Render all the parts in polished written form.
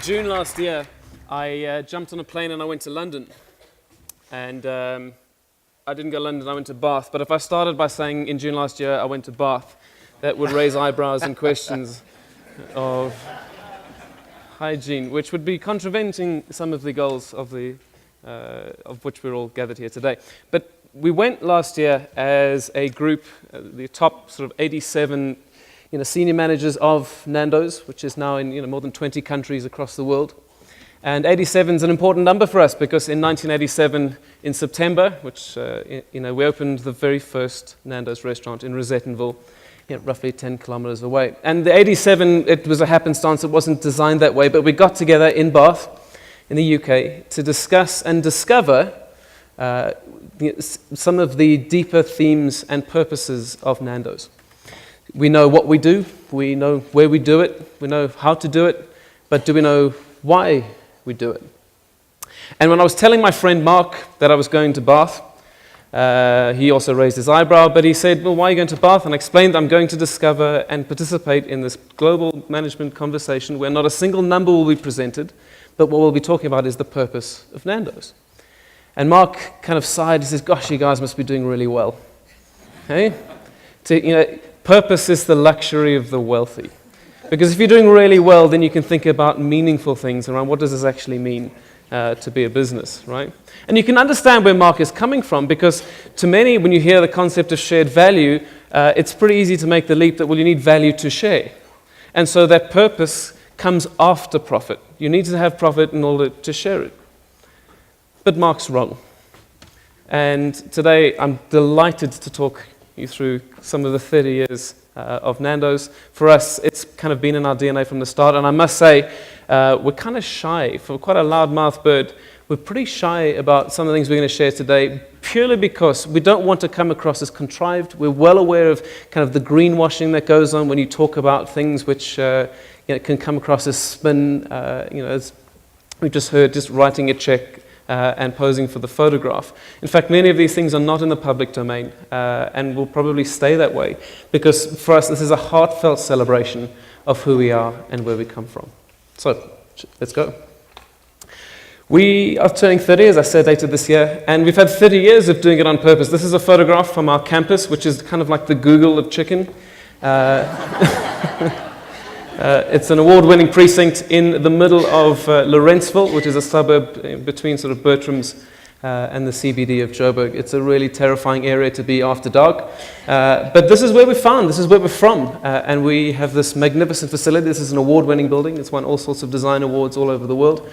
In June last year, I jumped on a plane and I went to London. And I didn't go to London, I went to Bath. But if I started by saying in June last year I went to Bath, that would raise eyebrows and questions of hygiene, which would be contravening some of the goals of which we're all gathered here today. But we went last year as a group, the top sort of 87 senior managers of Nandos, which is now in more than 20 countries across the world. And 87 is an important number for us because in 1987, in September, which we opened the very first Nando's restaurant in Rosettenville, roughly 10 kilometers away. And the 87, it was a happenstance, it wasn't designed that way, but we got together in Bath, in the UK, to discuss and discover some of the deeper themes and purposes of Nando's. We know what we do, we know where we do it, we know how to do it, but do we know why we do it? And when I was telling my friend Marc that I was going to Bath, he also raised his eyebrow, but he said, well, why are you going to Bath? And I explained I'm going to discover and participate in this global management conversation where not a single number will be presented, but what we'll be talking about is the purpose of Nando's. And Marc kind of sighed, he says, gosh, you guys must be doing really well. Okay? Purpose is the luxury of the wealthy. Because if you're doing really well, then you can think about meaningful things around what does this actually mean to be a business, right? And you can understand where Marc is coming from, because to many, when you hear the concept of shared value, it's pretty easy to make the leap that, well, you need value to share. And so that purpose comes after profit. You need to have profit in order to share it. But Marc's wrong. And today, I'm delighted to talk you through some of the 30 years of Nando's. For us, it's kind of been in our DNA from the start, and I must say, we're kind of shy. For quite a loudmouth bird, we're pretty shy about some of the things we're going to share today, purely because we don't want to come across as contrived. We're well aware of kind of the greenwashing that goes on when you talk about things which can come across as spin, as we've just heard, just writing a check and posing for the photograph. In fact, many of these things are not in the public domain and will probably stay that way, because for us this is a heartfelt celebration of who we are and where we come from. So, let's go. We are turning 30, as I said, later this year, and we've had 30 years of doing it on purpose. This is a photograph from our campus, which is kind of like the Google of chicken. It's an award-winning precinct in the middle of Lorentzville, which is a suburb between sort of Bertram's and the CBD of Joburg. It's a really terrifying area to be after dark. But this is where we're found, this is where we're from. And we have this magnificent facility. This is an award-winning building. It's won all sorts of design awards all over the world.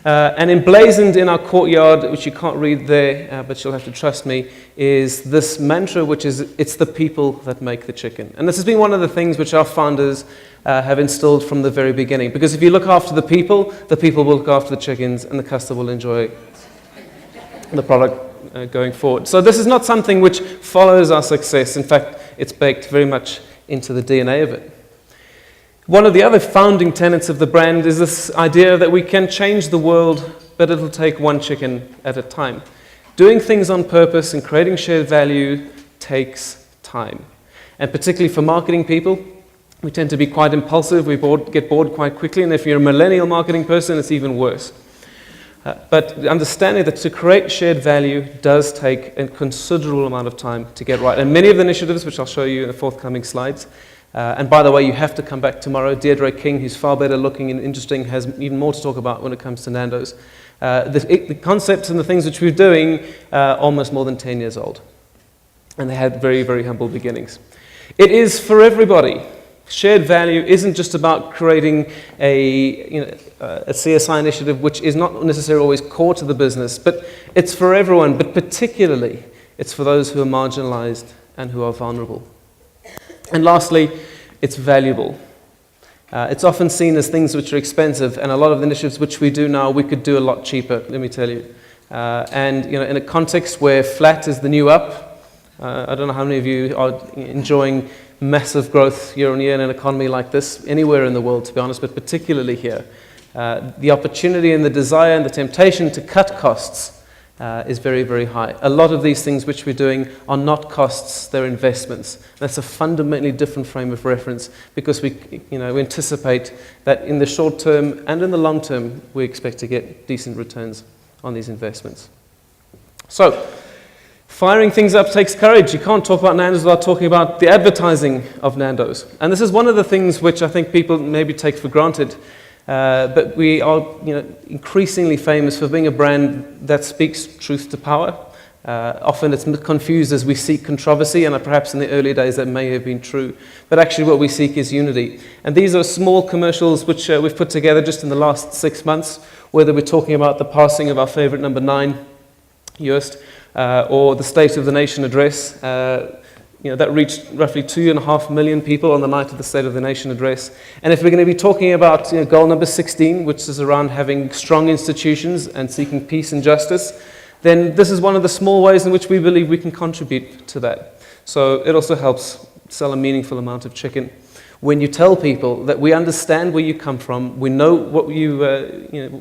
And emblazoned in our courtyard, which you can't read there, but you'll have to trust me, is this mantra, which is, it's the people that make the chicken. And this has been one of the things which our founders have instilled from the very beginning. Because if you look after the people will look after the chickens, and the customer will enjoy the product going forward. So this is not something which follows our success. In fact, it's baked very much into the DNA of it. One of the other founding tenets of the brand is this idea that we can change the world, but it'll take one chicken at a time. Doing things on purpose and creating shared value takes time. And particularly for marketing people, we tend to be quite impulsive, we get bored quite quickly, and if you're a millennial marketing person, it's even worse. But understanding that to create shared value does take a considerable amount of time to get right. And many of the initiatives, which I'll show you in the forthcoming slides, and by the way, you have to come back tomorrow. Deirdre King, who's far better looking and interesting, has even more to talk about when it comes to Nando's. The concepts and the things which we're doing are almost more than 10 years old. And they had very, very humble beginnings. It is for everybody. Shared value isn't just about creating a CSI initiative, which is not necessarily always core to the business, but it's for everyone, but particularly it's for those who are marginalized and who are vulnerable. And lastly, it's valuable. It's often seen as things which are expensive, and a lot of the initiatives which we do now, we could do a lot cheaper, let me tell you. And in a context where flat is the new up, I don't know how many of you are enjoying massive growth year on year in an economy like this, anywhere in the world, to be honest, but particularly here. The opportunity and the desire and the temptation to cut costs is very, very high. A lot of these things which we're doing are not costs, they're investments. That's a fundamentally different frame of reference because we anticipate that in the short term and in the long term, we expect to get decent returns on these investments. So, firing things up takes courage. You can't talk about Nandos without talking about the advertising of Nandos. And this is one of the things which I think people maybe take for granted. But we are increasingly famous for being a brand that speaks truth to power. Often it's confused as we seek controversy, and perhaps in the early days that may have been true. But actually what we seek is unity. And these are small commercials which we've put together just in the last 6 months, whether we're talking about the passing of our favorite number 9, Joost, or the State of the Nation address. That reached roughly 2.5 million people on the night of the State of the Nation address. And if we're going to be talking about goal number 16, which is around having strong institutions and seeking peace and justice, then this is one of the small ways in which we believe we can contribute to that. So it also helps sell a meaningful amount of chicken. When you tell people that we understand where you come from, we know what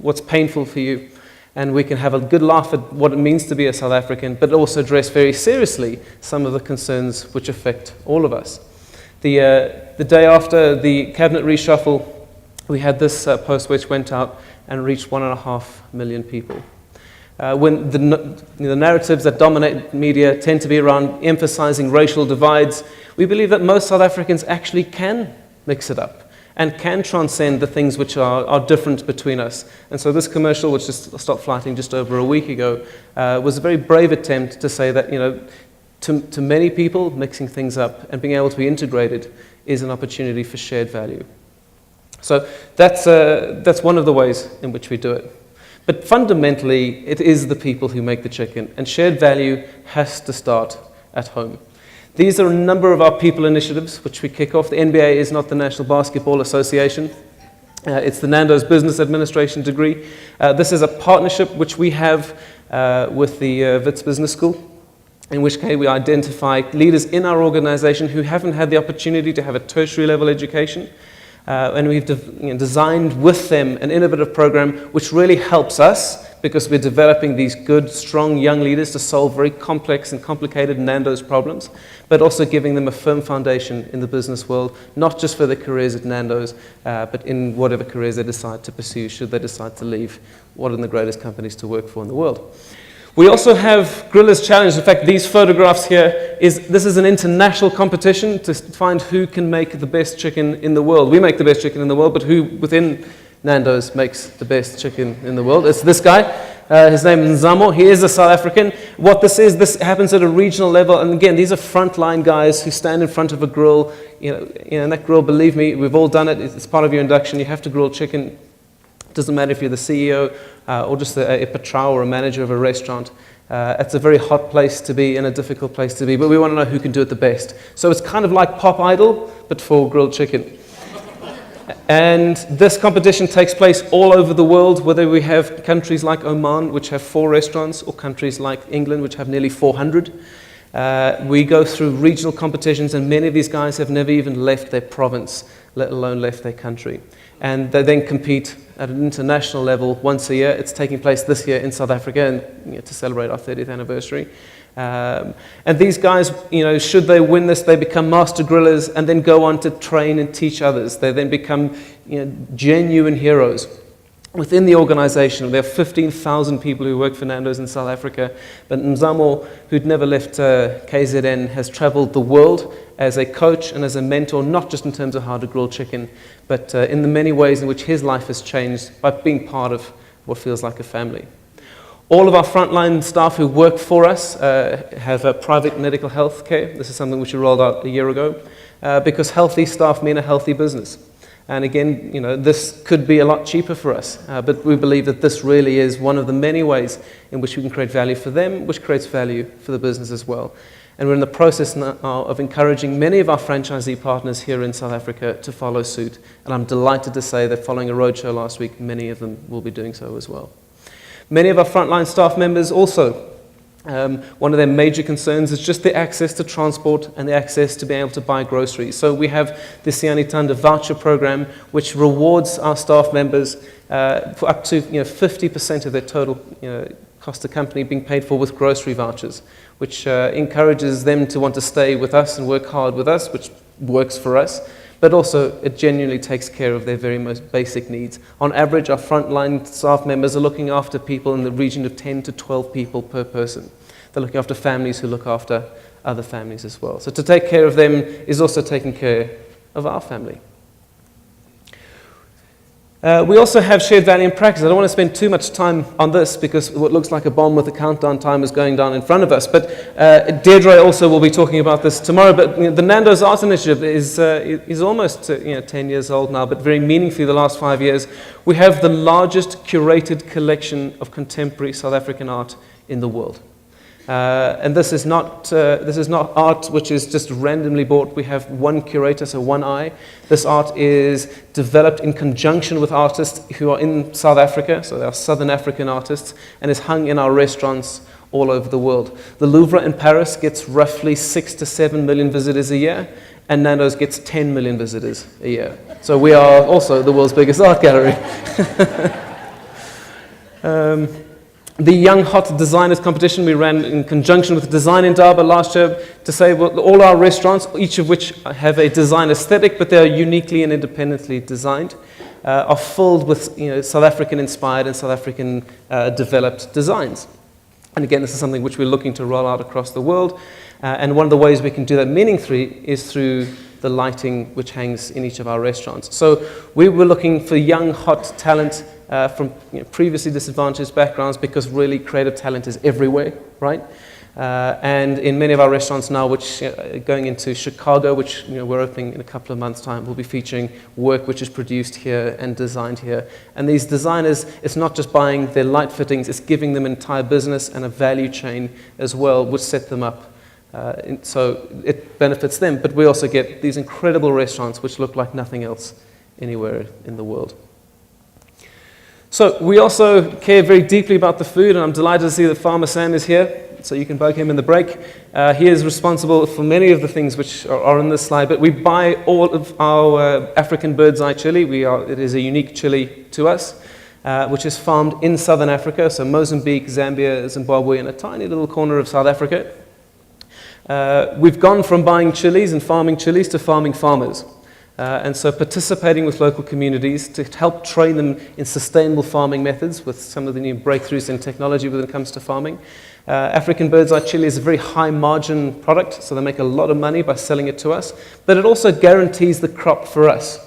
what's painful for you, and we can have a good laugh at what it means to be a South African, but also address very seriously some of the concerns which affect all of us. The day after the cabinet reshuffle, we had this post which went out and reached 1.5 million people. When the narratives that dominate media tend to be around emphasizing racial divides, we believe that most South Africans actually can mix it up and can transcend the things which are different between us. And so this commercial, which just stopped flighting just over a week ago, was a very brave attempt to say that, to many people, mixing things up and being able to be integrated is an opportunity for shared value. So that's one of the ways in which we do it. But fundamentally, it is the people who make the chicken, and shared value has to start at home. These are a number of our people initiatives which we kick off. The NBA is not the National Basketball Association. It's the Nando's Business Administration degree. This is a partnership which we have with the Wits Business School, in which case we identify leaders in our organization who haven't had the opportunity to have a tertiary level education. And we've designed with them an innovative program which really helps us because we're developing these good, strong young leaders to solve very complex and complicated Nando's problems, but also giving them a firm foundation in the business world, not just for their careers at Nando's, but in whatever careers they decide to pursue should they decide to leave one of the greatest companies to work for in the world. We also have Grillers Challenge. In fact, these photographs here, this is an international competition to find who can make the best chicken in the world. We make the best chicken in the world, but who within Nando's makes the best chicken in the world? It's this guy. His name is Nzamo. He is a South African. What this happens at a regional level, and again, these are frontline guys who stand in front of a grill. And that grill, believe me, we've all done it. It's part of your induction. You have to grill chicken. It doesn't matter if you're the CEO or just a patrol or a manager of a restaurant. It's a very hot place to be and a difficult place to be, but we want to know who can do it the best. So it's kind of like Pop Idol, but for grilled chicken. And this competition takes place all over the world, whether we have countries like Oman, which have 4 restaurants, or countries like England, which have nearly 400. We go through regional competitions, and many of these guys have never even left their province, let alone left their country. And they then compete at an international level once a year. It's taking place this year in South Africa and, to celebrate our 30th anniversary. And these guys, should they win this, they become master grillers and then go on to train and teach others. They then become genuine heroes within the organization. There are 15,000 people who work for Nando's in South Africa, but Nzamo, who'd never left KZN, has traveled the world as a coach and as a mentor, not just in terms of how to grill chicken, but in the many ways in which his life has changed by being part of what feels like a family. All of our frontline staff who work for us have private medical health care. This is something which we rolled out a year ago, because healthy staff mean a healthy business. And again, this could be a lot cheaper for us, but we believe that this really is one of the many ways in which we can create value for them, which creates value for the business as well. And we're in the process now of encouraging many of our franchisee partners here in South Africa to follow suit. And I'm delighted to say that following a roadshow last week, many of them will be doing so as well. Many of our frontline staff members also, one of their major concerns is just the access to transport and the access to being able to buy groceries. So we have the Siani Tanda voucher program, which rewards our staff members for up to 50% of their total Costa company being paid for with grocery vouchers, which encourages them to want to stay with us and work hard with us, which works for us, but also it genuinely takes care of their very most basic needs. On average, our frontline staff members are looking after people in the region of 10 to 12 people per person. They're looking after families who look after other families as well. So to take care of them is also taking care of our family. We also have shared value in practice. I don't want to spend too much time on this because what looks like a bomb with the countdown time is going down in front of us. But Deirdre also will be talking about this tomorrow. But the Nando's Art Initiative is almost 10 years old now, but very meaningfully the last 5 years. We have the largest curated collection of contemporary South African art in the world. And this is not art which is just randomly bought. We have one curator, so one eye. This art is developed in conjunction with artists who are in South Africa, so they are Southern African artists, and is hung in our restaurants all over the world. The Louvre in Paris gets roughly 6 to 7 million visitors a year, and Nando's gets 10 million visitors a year. So we are also the world's biggest art gallery. The Young Hot Designers competition we ran in conjunction with Design in Durban last year to say, well, all our restaurants, each of which have a design aesthetic, but they're uniquely and independently designed, are filled with South African inspired and South African developed designs. And again, this is something which we're looking to roll out across the world. And one of the ways we can do that meaningfully is through the lighting which hangs in each of our restaurants. So we were looking for young, hot talent from previously disadvantaged backgrounds, because really creative talent is everywhere, right? And in many of our restaurants now, which going into Chicago, which we're opening in a couple of months' time, we'll be featuring work which is produced here and designed here. And these designers, it's not just buying their light fittings, it's giving them an entire business and a value chain as well, which set them up. So it benefits them, but we also get these incredible restaurants which look like nothing else anywhere in the world. So we also care very deeply about the food, and I'm delighted to see that Farmer Sam is here, so you can bug him in the break. He is responsible for many of the things which are on this slide, but we buy all of our African bird's eye chili. It is a unique chili to us, which is farmed in southern Africa, so Mozambique, Zambia, Zimbabwe, and a tiny little corner of South Africa. We've gone from buying chilies and farming chilies to farming farmers. And so participating with local communities to help train them in sustainable farming methods with some of the new breakthroughs in technology when it comes to farming. African bird's eye chili is a very high margin product, so they make a lot of money by selling it to us, but it also guarantees the crop for us.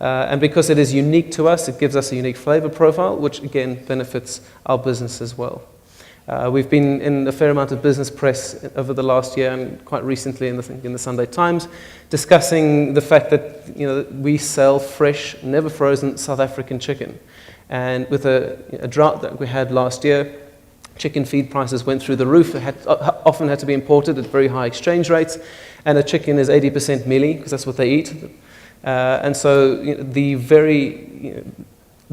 And because it is unique to us, it gives us a unique flavor profile, which again benefits our business as well. We've been in a fair amount of business press over the last year, and quite recently in the Sunday Times, discussing the fact that we sell fresh, never frozen South African chicken. And with a drought that we had last year, chicken feed prices went through the roof. It often had to be imported at very high exchange rates, and a chicken is 80% mealy because that's what they eat. And so the very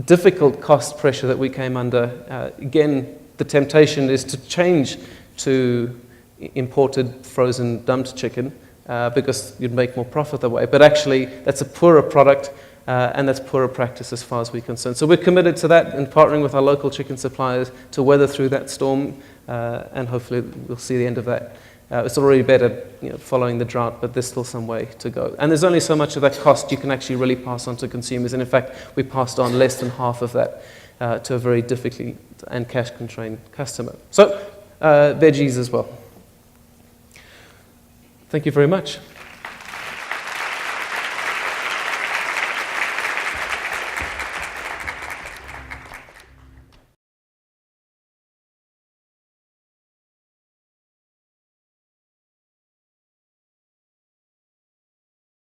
difficult cost pressure that we came under, again, the temptation is to change to imported, frozen, dumped chicken because you'd make more profit that way. But actually, that's a poorer product and that's poorer practice as far as we're concerned. So we're committed to that and partnering with our local chicken suppliers to weather through that storm, and hopefully we'll see the end of that. It's already better following the drought, but there's still some way to go. And there's only so much of that cost you can actually really pass on to consumers. And in fact, we passed on less than half of that to a very difficult and cash-constrained customer. So, veggies as well. Thank you very much.